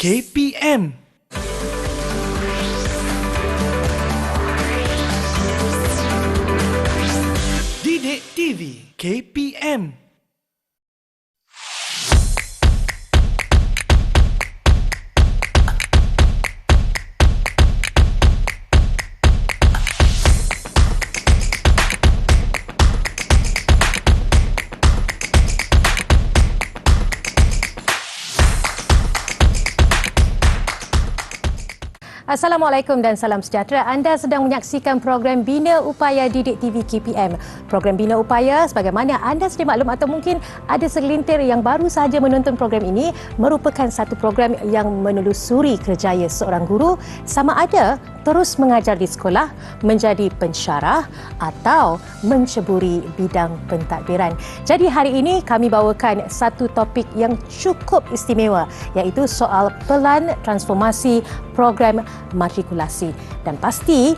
KPM. Didik TV KPM. Assalamualaikum dan salam sejahtera. Anda sedang menyaksikan program Bina Upaya Didik TV KPM. Program Bina Upaya, sebagaimana anda sedia maklum atau mungkin ada segelintir yang baru sahaja menonton program ini, merupakan satu program yang menelusuri kerjaya seorang guru sama ada terus mengajar di sekolah, menjadi pensyarah atau menceburi bidang pentadbiran. Jadi hari ini kami bawakan satu topik yang cukup istimewa, iaitu soal pelan transformasi program matrikulasi. Dan pasti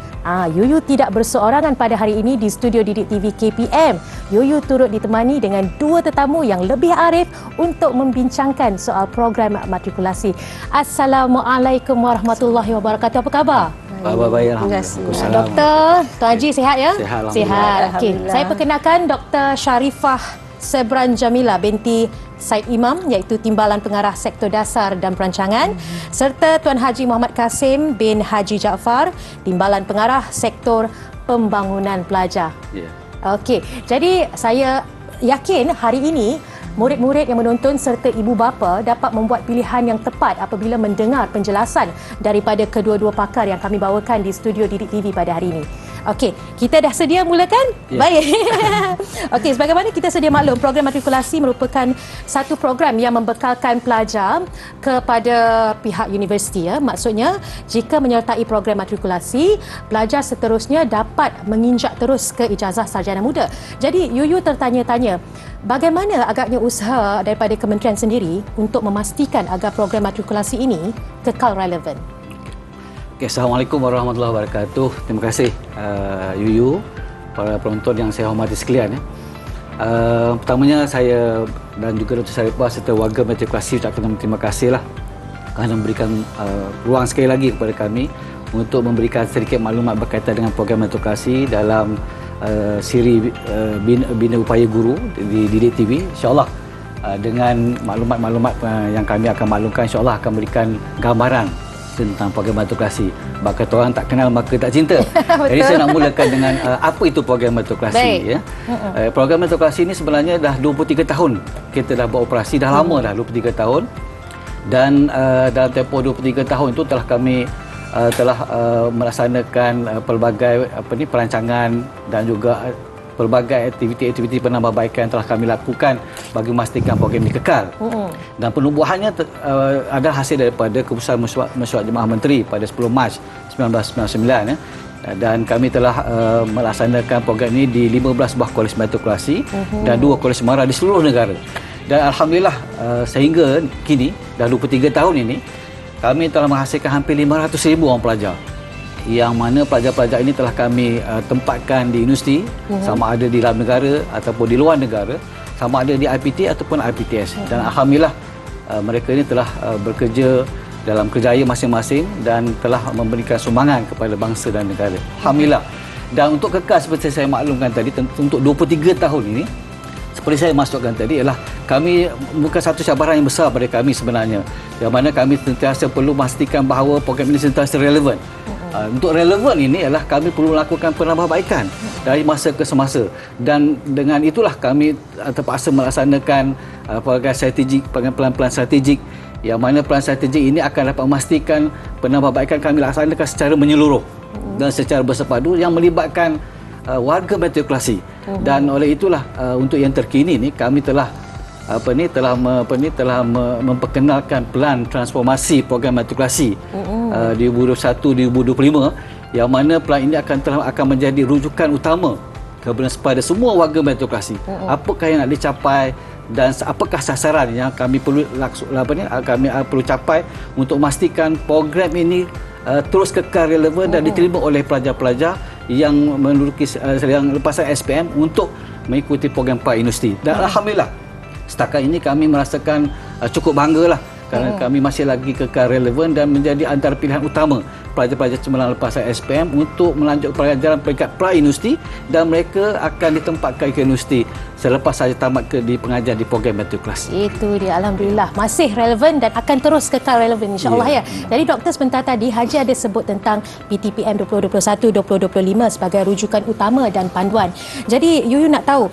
Yuyu tidak berseorangan pada hari ini di studio Didik TV KPM. Yuyu turut ditemani dengan dua tetamu yang lebih arif untuk membincangkan soal program matrikulasi. Assalamualaikum warahmatullahi wabarakatuh. Apa khabar? Baik, alhamdulillah. Doktor, Tuan Haji sihat ya? Sihat, Sihat. Okey, saya perkenalkan Dr. Sharifah Sebran Jamila binti Said Imam, iaitu Timbalan Pengarah Sektor Dasar dan Perancangan, serta Tuan Haji Muhammad Kasim bin Haji Jaafar, Timbalan Pengarah Sektor Pembangunan Pelajar. Yeah. Okey, jadi saya yakin hari ini murid-murid yang menonton serta ibu bapa dapat membuat pilihan yang tepat apabila mendengar penjelasan daripada kedua-dua pakar yang kami bawakan di studio Didik TV pada hari ini. Okey, kita dah sedia mulakan? Ya. Baik. Okey, sebagaimana kita sedia maklum, program matrikulasi merupakan satu program yang membekalkan pelajar kepada pihak universiti. Maksudnya, jika menyertai program matrikulasi, pelajar seterusnya dapat menginjak terus ke ijazah sarjana muda. Jadi, Yuyu tertanya-tanya, bagaimana agaknya usaha daripada kementerian sendiri untuk memastikan agar program matrikulasi ini kekal relevan? Okay, Assalamualaikum warahmatullahi wabarakatuh. Terima kasih Yuyu, para penonton yang saya hormati sekalian. Pertamanya saya dan juga Dr. Sharifah serta warga matrikulasi ucapkan terima kasih kerana memberikan ruang sekali lagi kepada kami untuk memberikan sedikit maklumat berkaitan dengan program matrikulasi dalam siri Bina Upaya Guru di Didik TV. InsyaAllah dengan maklumat-maklumat yang kami akan maklumkan, insyaAllah akan memberikan gambaran tentang program matrikulasi. Kata orang tak kenal maka tak cinta. Jadi saya nak mulakan dengan apa itu program matrikulasi. Ya. Program matrikulasi ini sebenarnya dah 23 tahun kita dah beroperasi, dah lama dah 23 tahun. Dan dalam tempoh 23 tahun itu telah kami melaksanakan pelbagai perancangan dan juga pelbagai aktiviti-aktiviti penambahbaikan yang telah kami lakukan bagi memastikan program ini kekal. Dan penubuhannya adalah hasil daripada keputusan Mesyuarat Jemaah Menteri pada 10 Mac 1999. Dan kami telah melaksanakan program ini di 15 buah kolej matrikulasi dan 2 kolej semara di seluruh negara. Dan alhamdulillah sehingga kini dah 23 tahun ini kami telah menghasilkan hampir 500,000 orang pelajar, yang mana pelajar-pelajar ini telah kami tempatkan di universiti, sama ada di dalam negara ataupun di luar negara, sama ada di IPT ataupun IPTS. Dan alhamdulillah mereka ini telah bekerja dalam kerjaya masing-masing dan telah memberikan sumbangan kepada bangsa dan negara. Alhamdulillah. Dan untuk kekal seperti saya maklumkan tadi, untuk 23 tahun ini, seperti saya masukkan tadi, ialah kami bukan satu cabaran yang besar pada kami sebenarnya, yang mana kami sentiasa perlu memastikan bahawa program ini sentiasa relevan. Untuk relevan ini ialah kami perlu melakukan penambahbaikan dari masa ke semasa, dan dengan itulah kami terpaksa melaksanakan pelbagai strategik, pelan-pelan strategik, yang mana pelan strategik ini akan dapat memastikan penambahbaikan kami laksanakan secara menyeluruh dan secara bersepadu yang melibatkan warga matrikulasi. Dan oleh itulah untuk yang terkini ni kami telah memperkenalkan pelan transformasi program matrikulasi 2021-2025, yang mana pelan ini akan menjadi rujukan utama kepada semua warga matrikulasi. Apakah yang nak dicapai dan apakah sasaran yang kami perlu capai untuk memastikan program ini terus kekal relevan dan diterima oleh pelajar-pelajar yang menduduki yang lepasan SPM untuk mengikuti program universiti. Dan alhamdulillah, setakat ini kami merasakan cukup banggalah kerana kami masih lagi kekal relevan dan menjadi antara pilihan utama pelajar-pelajar cemerlang lepasan SPM untuk melanjut pelajaran peringkat pra-universiti dan mereka akan ditempatkan ke universiti selepas saja tamat di pengajar di program matrikulasi. Itu dia, alhamdulillah masih relevan dan akan terus kekal relevan insya-Allah ya. Jadi doktor sebentar tadi Haji ada sebut tentang PTPM 2021-2025 sebagai rujukan utama dan panduan. Jadi Yuyu nak tahu,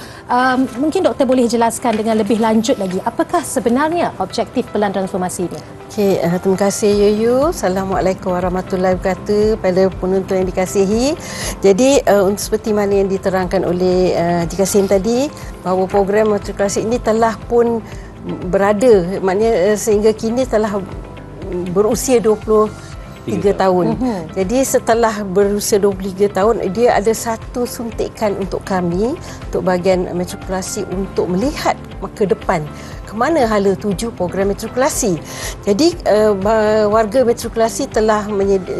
mungkin doktor boleh jelaskan dengan lebih lanjut lagi apakah sebenarnya objektif pelan transformasi ini? Okey, terima kasih Yuyu. Assalamualaikum warahmatullahi wabarakatuh pada penonton yang dikasihi. Jadi seperti mana yang diterangkan oleh Haji Kasim tadi, bahawa program matrikulasi ini telah pun berada, maknanya sehingga kini telah berusia 23 tahun. Jadi setelah berusia 23 tahun, dia ada satu suntikan untuk kami, untuk bahagian matrikulasi, untuk melihat ke depan ke mana hala tuju program matrikulasi. Jadi warga matrikulasi telah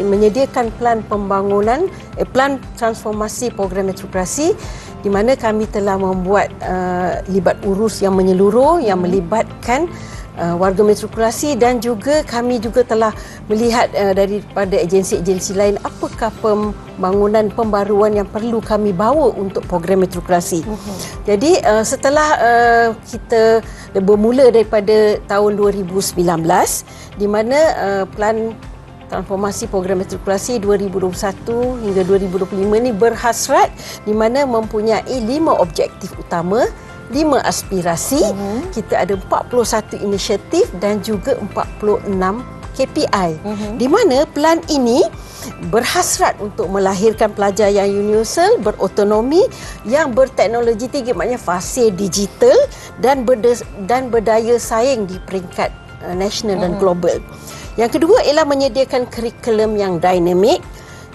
menyediakan plan pembangunan, plan transformasi program matrikulasi, di mana kami telah membuat libat urus yang menyeluruh yang melibatkan warga matrikulasi, dan juga kami juga telah melihat daripada agensi-agensi lain apakah pembangunan pembaruan yang perlu kami bawa untuk program matrikulasi. Jadi setelah kita bermula daripada tahun 2019, di mana plan transformasi program matrikulasi 2021 hingga 2025 ini berhasrat, di mana mempunyai 5 objektif utama, 5 aspirasi, kita ada 41 inisiatif dan juga 46 KPI. Di mana plan ini berhasrat untuk melahirkan pelajar yang universal, berotonomi, yang berteknologi tinggi, maknanya fasih digital dan berdaya saing di peringkat nasional dan global. Yang kedua ialah menyediakan kurikulum yang dinamik,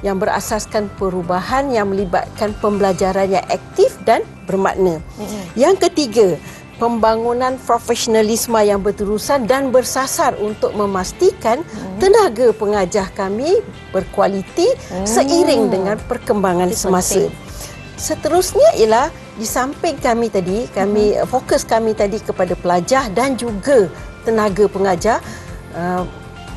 yang berasaskan perubahan yang melibatkan pembelajaran yang aktif dan bermakna. Yang ketiga, pembangunan profesionalisme yang berterusan dan bersasar untuk memastikan tenaga pengajar kami berkualiti seiring dengan perkembangan semasa. Seterusnya ialah di samping kami tadi, fokus kami tadi kepada pelajar dan juga tenaga pengajar,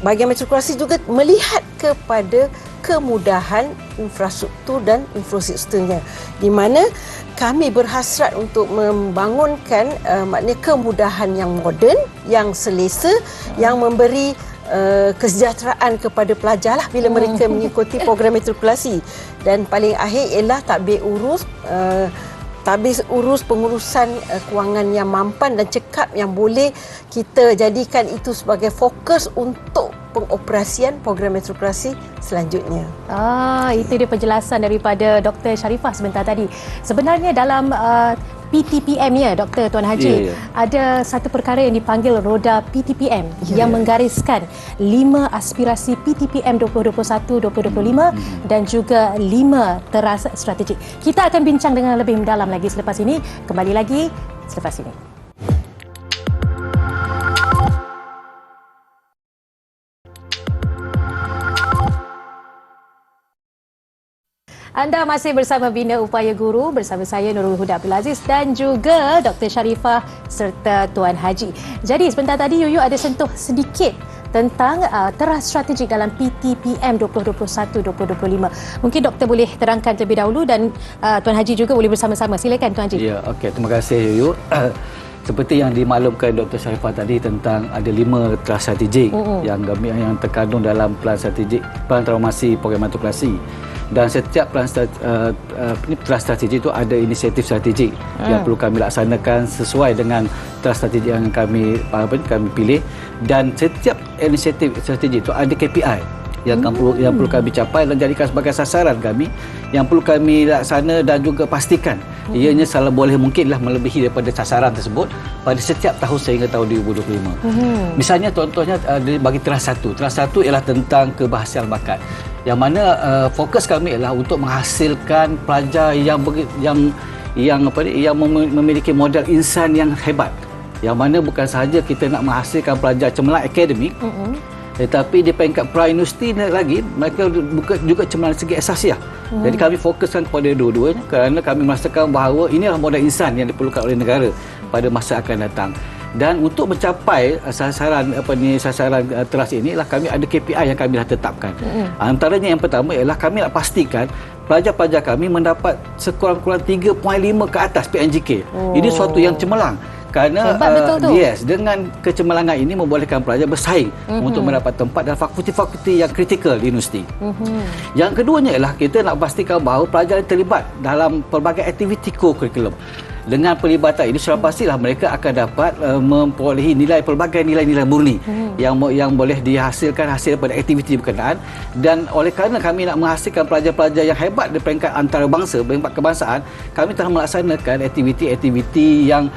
bahagian matrikulasi juga melihat kepada kemudahan infrastruktur dan infrastrukturnya, di mana kami berhasrat untuk membangunkan maknanya kemudahan yang moden, yang selesa, yang memberi kesejahteraan kepada pelajar lah bila mereka mengikuti program matrikulasi. Dan paling akhir ialah tadbir urus pengurusan kewangan yang mampan dan cekap yang boleh kita jadikan itu sebagai fokus untuk pengoperasian program matrikulasi selanjutnya. Itu dia penjelasan daripada Dr. Sharifah sebentar tadi. Sebenarnya dalam PTPM ya, Dr. Tuan Haji, ada satu perkara yang dipanggil roda PTPM yang menggariskan 5 aspirasi PTPM 2021-2025 dan juga 5 teras strategik. Kita akan bincang dengan lebih mendalam lagi selepas ini. Kembali lagi selepas ini. Anda masih bersama Bina Upaya Guru bersama saya Nurul Huda Abdul Aziz dan juga Dr. Sharifah serta Tuan Haji. Jadi sebentar tadi Yuyu ada sentuh sedikit tentang teras strategik dalam PTPM 2021-2025. Mungkin doktor boleh terangkan terlebih dahulu dan Tuan Haji juga boleh bersama-sama. Silakan Tuan Haji. Ya, okey, terima kasih Yuyu. Seperti yang dimaklumkan Dr. Sharifah tadi tentang ada 5 teras strategik yang terkandung dalam plan strategik, plan transformasi program matrikulasi. Dan setiap plan teras strategik itu ada inisiatif strategik yang perlu kami laksanakan sesuai dengan teras strategik yang kami pilih, dan setiap inisiatif strategik itu ada KPI yang perlu kami capai dan jadikan sebagai sasaran kami yang perlu kami laksana dan juga pastikan ianya salah boleh mungkinlah melebihi daripada sasaran tersebut pada setiap tahun sehingga tahun 2025. Misalnya contohnya bagi teras 1. Teras 1 ialah tentang kebahasian bakat, yang mana fokus kami ialah untuk menghasilkan pelajar yang memiliki modal insan yang hebat, yang mana bukan sahaja kita nak menghasilkan pelajar cemerlang akademik, tetapi di peringkat pra-universiti lagi mereka juga cemerlang segi asasiah. Jadi kami fokuskan kepada dua-duanya kerana kami merasakan bahawa inilah modal insan yang diperlukan oleh negara pada masa akan datang. Dan untuk mencapai sasaran teras ini ialah kami ada KPI yang kami dah tetapkan. Antaranya yang pertama ialah kami nak pastikan pelajar-pelajar kami mendapat sekurang-kurang 3.5 ke atas PNGK. Ini suatu yang cemerlang. Kerana dengan kecemerlangan ini membolehkan pelajar bersaing untuk mendapat tempat dalam fakulti-fakulti yang kritikal di universiti. Yang keduanya ialah kita nak pastikan bahawa pelajar yang terlibat dalam pelbagai aktiviti co-curriculum. Dengan pelibatan ini sudah pastilah mereka akan dapat memperolehi pelbagai nilai-nilai murni yang boleh dihasilkan hasil daripada aktiviti berkenaan. Dan oleh kerana kami nak menghasilkan pelajar-pelajar yang hebat di peringkat antarabangsa, peringkat kebangsaan, kami telah melaksanakan aktiviti-aktiviti yang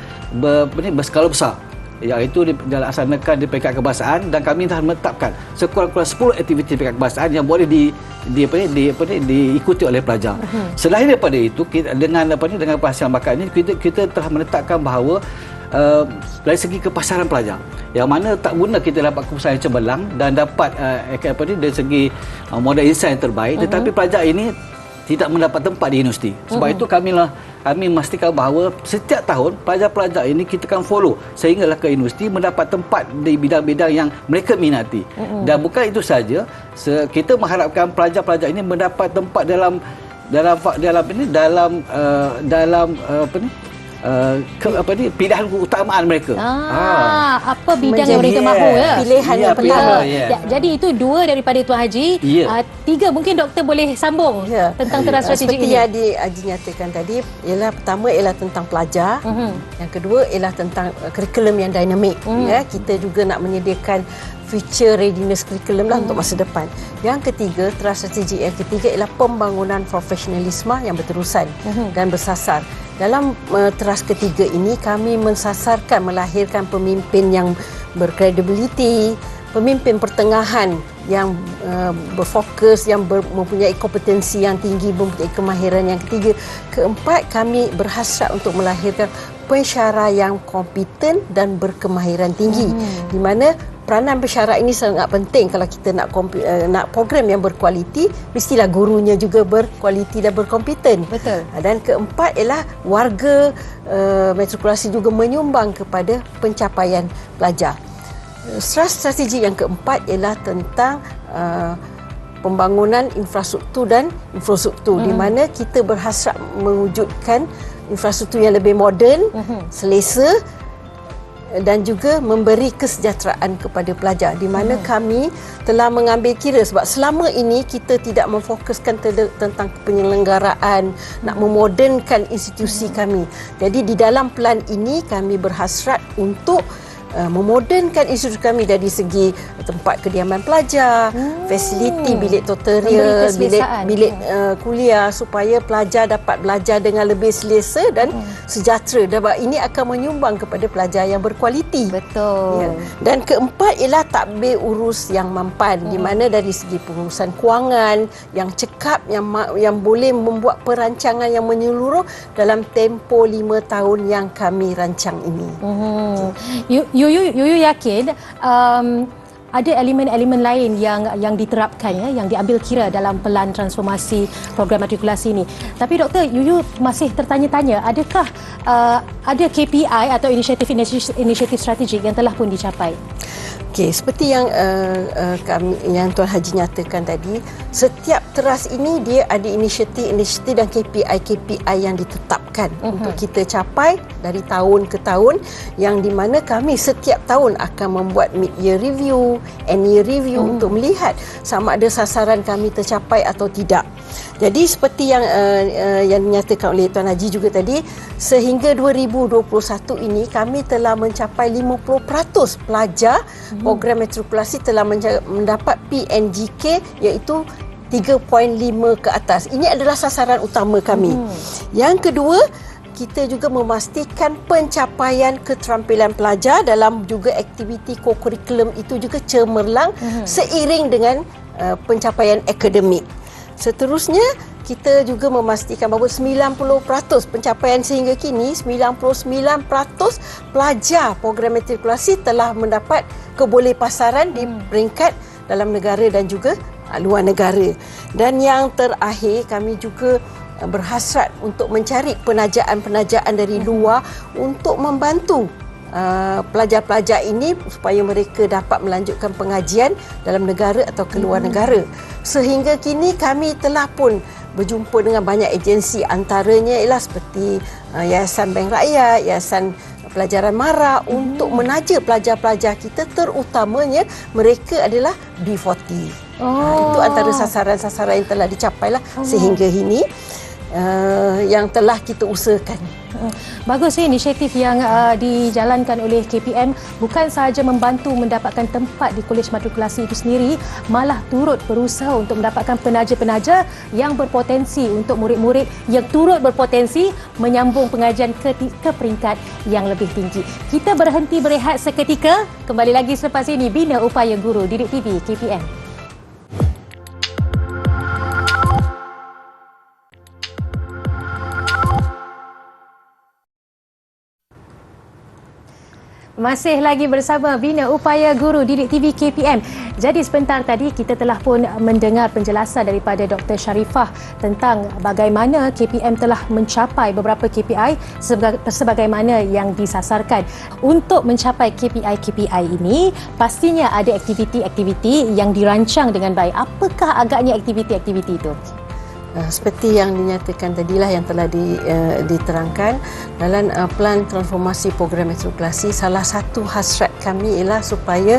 berskala besar, iaitu dilaksanakan di peringkat kebangsaan, dan kami telah menetapkan sekurang-kurang 10 aktiviti peringkat kebangsaan yang boleh diikuti oleh pelajar. Selain daripada itu, dengan penghasilan bakat ini kita telah menetapkan bahawa dari segi kepasaran pelajar, yang mana tak guna kita dapat keputusan yang cemerlang dan dapat dari segi modal insan yang terbaik, tetapi pelajar ini tidak mendapat tempat di universiti. Sebab itu kami memastikan bahawa setiap tahun pelajar-pelajar ini kita akan follow sehinggalah ke universiti mendapat tempat di bidang-bidang yang mereka minati. Dan bukan itu saja, kita mengharapkan pelajar-pelajar ini mendapat tempat dalam pilihan keutamaan mereka. Apa bidang yang mereka mahu pilihan yang pertama. Jadi itu 2 daripada Tuan Haji. 3 mungkin doktor boleh sambung tentang teras strategi seperti ini. yang Haji nyatakan tadi, pertama ialah tentang pelajar. Yang kedua ialah tentang kurikulum yang dinamik. Kita juga nak menyediakan future readiness curriculum untuk masa depan. Yang ketiga, teras strategi yang ketiga ialah pembangunan profesionalisme yang berterusan dan bersasar. Dalam teras ketiga ini, kami melahirkan pemimpin yang berkredibiliti, pemimpin pertengahan yang berfokus, yang mempunyai kompetensi yang tinggi, mempunyai kemahiran yang ketiga. Keempat, kami berhasrat untuk melahirkan pensyarah yang kompeten dan berkemahiran tinggi, di mana peranan pensyarah ini sangat penting. Kalau kita nak program yang berkualiti, mestilah gurunya juga berkualiti dan berkompeten. Betul. Dan keempat ialah warga matrikulasi juga menyumbang kepada pencapaian pelajar. Strategi yang keempat ialah tentang pembangunan infrastruktur dan infrastruktur, di mana kita berhasrat mewujudkan infrastruktur yang lebih moden, selesa dan juga memberi kesejahteraan kepada pelajar, di mana kami telah mengambil kira, sebab selama ini kita tidak memfokuskan tentang penyelenggaraan, nak memodernkan institusi kami. Jadi di dalam plan ini kami berhasrat untuk memodernkan institusi kami dari segi tempat kediaman pelajar, fasiliti bilik tutorial, bilik kuliah, supaya pelajar dapat belajar dengan lebih selesa dan sejahtera. Dan ini akan menyumbang kepada pelajar yang berkualiti. Betul. Dan keempat ialah takbir urus yang mampan, di mana dari segi pengurusan kewangan yang cekap, yang boleh membuat perancangan yang menyeluruh dalam tempoh 5 tahun yang kami rancang ini. Yuyu yakin ada elemen-elemen lain yang diterapkan, yang diambil kira dalam pelan transformasi program matrikulasi ini. Tapi Doktor, Yuyu masih tertanya-tanya, adakah ada KPI atau inisiatif strategik yang telah pun dicapai? Okey, seperti yang Tuan Haji nyatakan tadi, setiap teras ini dia ada inisiatif dan KPI yang ditetapkan untuk kita capai dari tahun ke tahun, yang di mana kami setiap tahun akan membuat mid-year review, end-year review untuk melihat sama ada sasaran kami tercapai atau tidak. Jadi seperti yang dinyatakan oleh Tuan Haji juga tadi, sehingga 2021 ini kami telah mencapai 50% pelajar program matrikulasi telah mendapat PNGK, iaitu 3.5 ke atas. Ini adalah sasaran utama kami. Yang kedua, kita juga memastikan pencapaian keterampilan pelajar dalam juga aktiviti co-curriculum itu juga cemerlang seiring dengan pencapaian akademik. Seterusnya, kita juga memastikan bahawa 90% pencapaian sehingga kini, 99% pelajar program matrikulasi telah mendapat kebolehpasaran di peringkat dalam negara dan juga luar negara. Dan yang terakhir, kami juga berhasrat untuk mencari penajaan-penajaan dari luar untuk membantu pelajar-pelajar ini supaya mereka dapat melanjutkan pengajian dalam negara atau keluar negara. Sehingga kini kami telah pun berjumpa dengan banyak agensi, antaranya ialah seperti Yayasan Bank Rakyat, Yayasan Pelajaran Mara untuk menaja pelajar-pelajar kita, terutamanya mereka adalah B40. Itu antara sasaran-sasaran yang telah dicapailah sehingga ini yang telah kita usahakan. Bagus inisiatif yang dijalankan oleh KPM bukan sahaja membantu mendapatkan tempat di Kolej Matrikulasi itu sendiri, malah turut berusaha untuk mendapatkan penaja-penaja yang berpotensi untuk murid-murid yang turut berpotensi menyambung pengajian ke peringkat yang lebih tinggi. Kita berhenti berehat seketika, kembali lagi selepas ini Bina Upaya Guru Didik TV KPM. Masih lagi bersama Bina Upaya Guru Didik TV KPM. Jadi sebentar tadi kita telah pun mendengar penjelasan daripada Dr. Sharifah tentang bagaimana KPM telah mencapai beberapa KPI sebagaimana yang disasarkan. Untuk mencapai KPI ini, pastinya ada aktiviti-aktiviti yang dirancang dengan baik. Apakah agaknya aktiviti-aktiviti itu? Seperti yang dinyatakan tadilah yang telah diterangkan dalam plan transformasi program matrikulasi, salah satu hasrat kami ialah supaya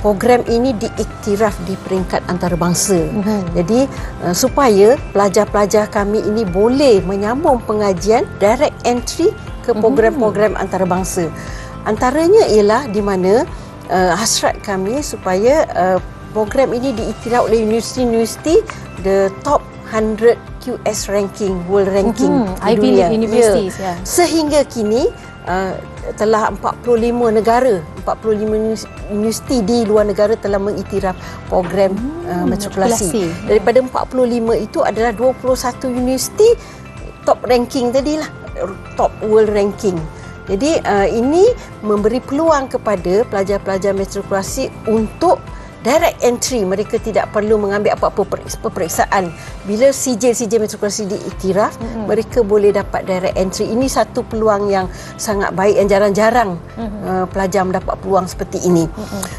program ini diiktiraf di peringkat antarabangsa. Jadi supaya pelajar-pelajar kami ini boleh menyambung pengajian direct entry ke program-program antarabangsa. Antaranya ialah di mana hasrat kami supaya program ini diiktiraf oleh universiti-universiti the top 100 QS ranking, world ranking Ivy dunia. League Universities. Ya. Sehingga kini telah 45 negara, 45 universiti di luar negara telah mengiktiraf program matrikulasi. Daripada 45 itu adalah 21 universiti top ranking tadilah, top world ranking. Jadi ini memberi peluang kepada pelajar-pelajar matrikulasi untuk direct entry. Mereka tidak perlu mengambil apa-apa peperiksaan. Bila CJ matrikulasi diiktiraf, mereka boleh dapat direct entry. Ini satu peluang yang sangat baik, yang jarang-jarang pelajar mendapat peluang seperti ini.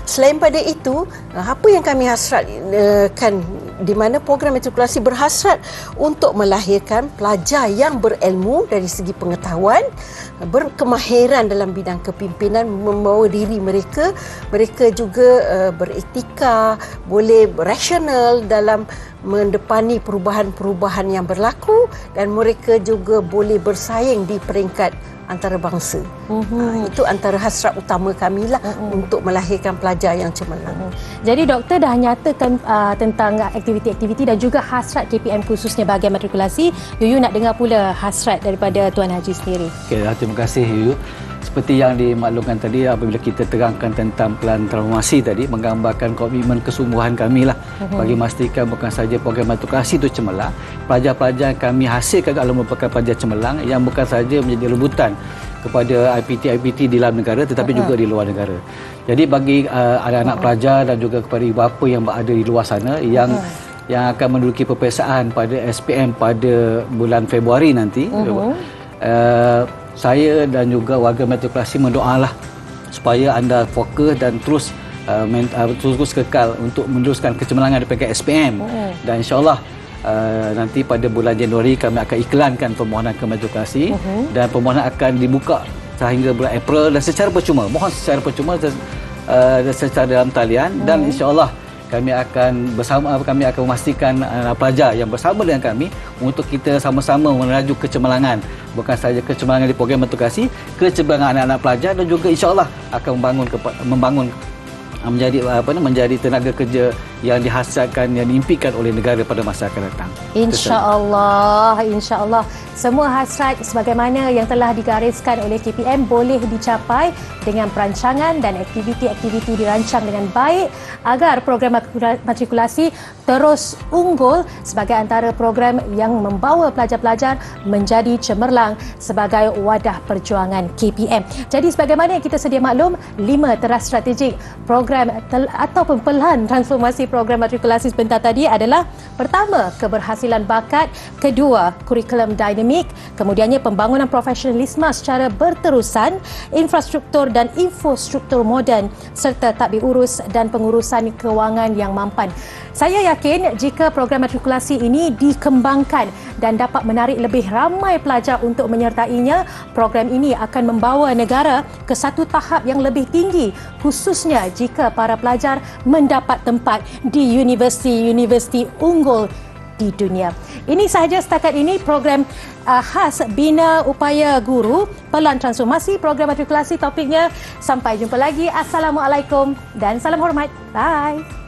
Selain pada itu, apa yang kami hasratkan, di mana program matrikulasi berhasrat untuk melahirkan pelajar yang berilmu dari segi pengetahuan, berkemahiran dalam bidang kepimpinan, membawa diri mereka juga beretika, boleh rasional dalam mendepani perubahan-perubahan yang berlaku, dan mereka juga boleh bersaing di peringkat antarabangsa. Itu antara hasrat utama kami lah untuk melahirkan pelajar yang cemerlang. Jadi doktor dah nyatakan tentang aktiviti-aktiviti dan juga hasrat KPM khususnya bahagian matrikulasi. Yuyu nak dengar pula hasrat daripada Tuan Haji sendiri. Okey, terima kasih Yuyu. Seperti yang dimaklumkan tadi, apabila kita terangkan tentang plan transformasi tadi, menggambarkan komitmen kesungguhan kami lah bagi memastikan bukan saja program matrikulasi itu cemerlang, pelajar-pelajar yang kami hasilkan adalah merupakan pelajar cemerlang yang bukan saja menjadi rebutan kepada IPT di dalam negara tetapi juga di luar negara. Jadi bagi anak-anak pelajar dan juga kepada ibu bapa yang berada di luar sana yang akan menduduki peperiksaan pada SPM pada bulan Februari nanti, saya dan juga warga matrikulasi mendoalah supaya anda fokus dan terus kekal untuk meneruskan kecemerlangan di peringkat SPM. Dan insyaAllah nanti pada bulan Januari kami akan iklankan permohonan ke matrikulasi dan permohonan akan dibuka sehingga bulan April dan secara percuma. Mohon secara percuma dan secara dalam talian, dan insyaAllah kami akan memastikan pelajar yang bersama dengan kami untuk kita sama-sama menuju kecemerlangan, bukan sahaja kecemerlangan di program matrikulasi, kecemerlangan anak-anak pelajar, dan juga insya-Allah akan membangun menjadi tenaga kerja yang dihasilkan, yang diimpikan oleh negara pada masa akan datang. InsyaAllah semua hasrat sebagaimana yang telah digariskan oleh KPM boleh dicapai dengan perancangan dan aktiviti-aktiviti dirancang dengan baik agar program matrikulasi terus unggul sebagai antara program yang membawa pelajar-pelajar menjadi cemerlang sebagai wadah perjuangan KPM. Jadi sebagaimana yang kita sedia maklum, 5 teras strategik program ataupun pelan transformasi program matrikulasi sebentar tadi adalah pertama, keberhasilan bakat, kedua, kurikulum dinamik, kemudiannya pembangunan profesionalisme secara berterusan, infrastruktur dan infostruktur moden serta tadbir urus dan pengurusan kewangan yang mampan. Saya yakin jika program matrikulasi ini dikembangkan dan dapat menarik lebih ramai pelajar untuk menyertainya, program ini akan membawa negara ke satu tahap yang lebih tinggi, khususnya jika para pelajar mendapat tempat di universiti-universiti unggul di dunia. Ini sahaja setakat ini program khas Bina Upaya Guru Pelan Transformasi Program Matrikulasi. Topiknya. Sampai jumpa lagi. Assalamualaikum dan salam hormat. Bye.